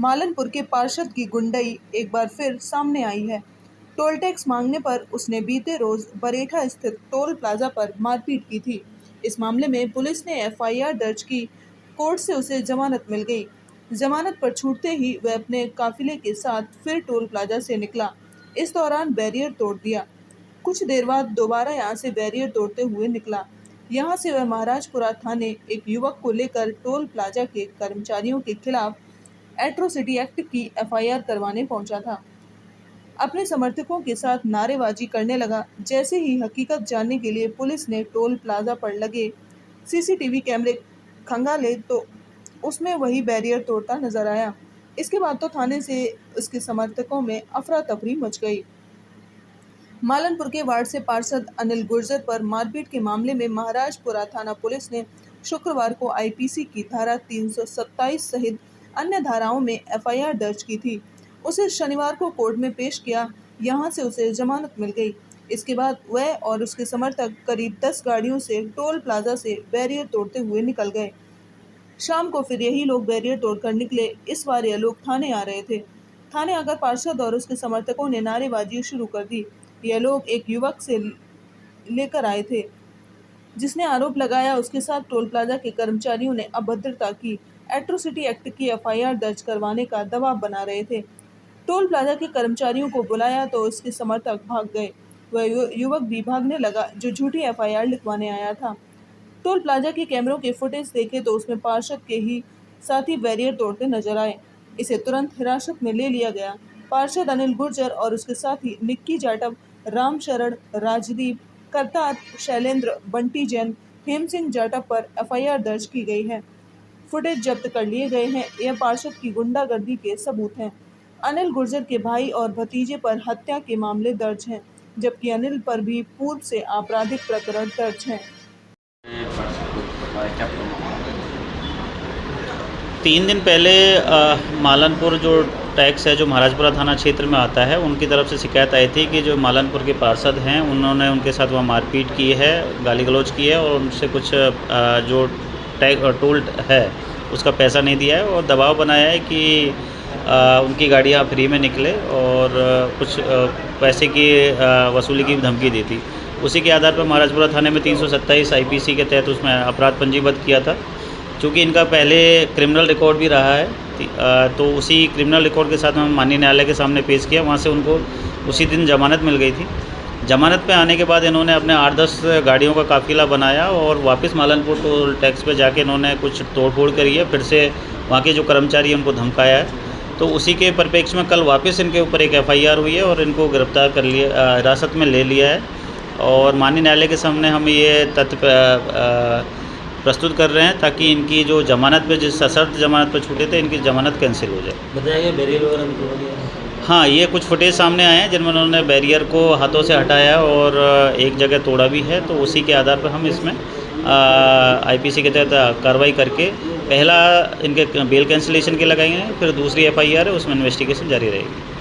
मालनपुर के पार्षद की गुंडई एक बार फिर सामने आई है। टोल टैक्स मांगने पर उसने बीते रोज बरेठा स्थित टोल प्लाजा पर मारपीट की थी। इस मामले में पुलिस ने एफआईआर दर्ज की। कोर्ट से उसे जमानत मिल गई। जमानत पर छूटते ही वह अपने काफिले के साथ फिर टोल प्लाजा से निकला। इस दौरान बैरियर तोड़ दिया। कुछ देर बाद दोबारा यहां से बैरियर तोड़ते हुए निकला। यहां से वह महाराजपुरा थाने एक युवक को लेकर टोल प्लाजा के कर्मचारियों के खिलाफ एट्रोसिटी एक्ट की एफआईआर करवाने पहुंचा था। अपने समर्थकों के साथ नारेबाजी करने लगा। जैसे ही हकीकत जानने के लिए पुलिस ने टोल प्लाजा पर लगे सीसीटीवी कैमरे खंगाले तो उसमें वही बैरियर तोड़ता नजर आया। इसके बाद तो थाने से उसके समर्थकों में अफरा तफरी मच गई। मालनपुर के वार्ड से पार्षद अनिल गुर्जर पर मारपीट के मामले में महाराजपुरा थाना पुलिस ने शुक्रवार को आईपीसी की धारा 327 सहित अन्य धाराओं में एफआईआर दर्ज की थी। उसे शनिवार को कोर्ट में पेश किया। यहां से उसे जमानत मिल गई। इसके बाद वह और उसके समर्थक करीब 10 गाड़ियों से टोल प्लाजा से बैरियर तोड़ते हुए निकल गए। शाम को फिर यही लोग बैरियर तोड़कर निकले। इस बार यह लोग थाने आ रहे थे। थाने आकर पार्षद और उसके समर्थकों ने नारेबाजी शुरू कर दी। यह लोग एक युवक से लेकर आए थे जिसने आरोप लगाया उसके साथ टोल प्लाजा के कर्मचारियों ने अभद्रता की। एट्रोसिटी एक्ट की एफआईआर दर्ज करवाने का दबाव बना रहे थे। टोल प्लाजा के कर्मचारियों को बुलाया तो उसके समर्थक भाग गए। वह युवक भी भागने लगा जो झूठी एफआईआर लिखवाने आया था। टोल प्लाजा के कैमरों के फुटेज देखे तो उसमें पार्षद के ही साथी बैरियर तोड़ते नजर आए। इसे तुरंत हिरासत में ले लिया गया। पार्षद अनिल गुर्जर और उसके साथी निक्की जाटव, राम शरण, राजदीप, करतार, शैलेंद्र, बंटी जैन, हेम सिंह जाटव पर एफआईआर दर्ज की गई है। फुटेज जब्त कर लिए गए हैं। यह पार्षद की गुंडागर्दी के सबूत हैं। अनिल गुर्जर के भाई और भतीजे पर हत्या के मामले दर्ज हैं, जबकि अनिल पर भी पूर्व से आपराधिक प्रकरण दर्ज हैं। 3 दिन पहले मालनपुर जो टैक्स है जो महाराजपुरा थाना क्षेत्र में आता है उनकी तरफ से शिकायत आई थी कि जो मालनपुर के पार्षद हैं उन्होंने उनके साथ वहाँ मारपीट की है, गाली गलौज की है और उनसे कुछ जो टोल है उसका पैसा नहीं दिया है और दबाव बनाया है कि उनकी गाड़ियाँ फ्री में निकले और कुछ पैसे की वसूली की धमकी दी थी। उसी के आधार पर महाराजपुरा थाने में 327 आईपीसी के तहत उसमें अपराध पंजीबद्ध किया था। चूँकि इनका पहले क्रिमिनल रिकॉर्ड भी रहा है तो उसी क्रिमिनल रिकॉर्ड के साथ हम माननीय न्यायालय के सामने पेश किया। वहाँ से उनको उसी दिन जमानत मिल गई थी। जमानत पे आने के बाद इन्होंने अपने 8-10 गाड़ियों का काफ़िला बनाया और वापस मालनपुर टोल टैक्स पे जाके इन्होंने कुछ तोड़फोड़ करी है। फिर से वहाँ के जो कर्मचारी हैं उनको धमकाया है। तो उसी के परिप्रेक्ष्य में कल वापस इनके ऊपर एक एफआईआर हुई है और इनको गिरफ्तार कर लिया, हिरासत में ले लिया है और माननीय न्यायालय के सामने हम ये तथ्य प्रस्तुत कर रहे हैं ताकि इनकी जो जमानत पे जिस सशर्त जमानत पे छूटे थे इनकी जमानत कैंसिल हो जाए। बताया गया बैरियर वगैरह भी तोड़ दिया। हाँ, ये कुछ फुटेज सामने आए हैं जिनमें उन्होंने बैरियर को हाथों से हटाया और एक जगह तोड़ा भी है। तो उसी के आधार पर हम इसमें आईपीसी के तहत कार्रवाई करके पहला इनके बेल कैंसिलेशन के लगाएंगे, फिर दूसरी एफआईआर है उसमें इन्वेस्टिगेशन जारी रहेगी।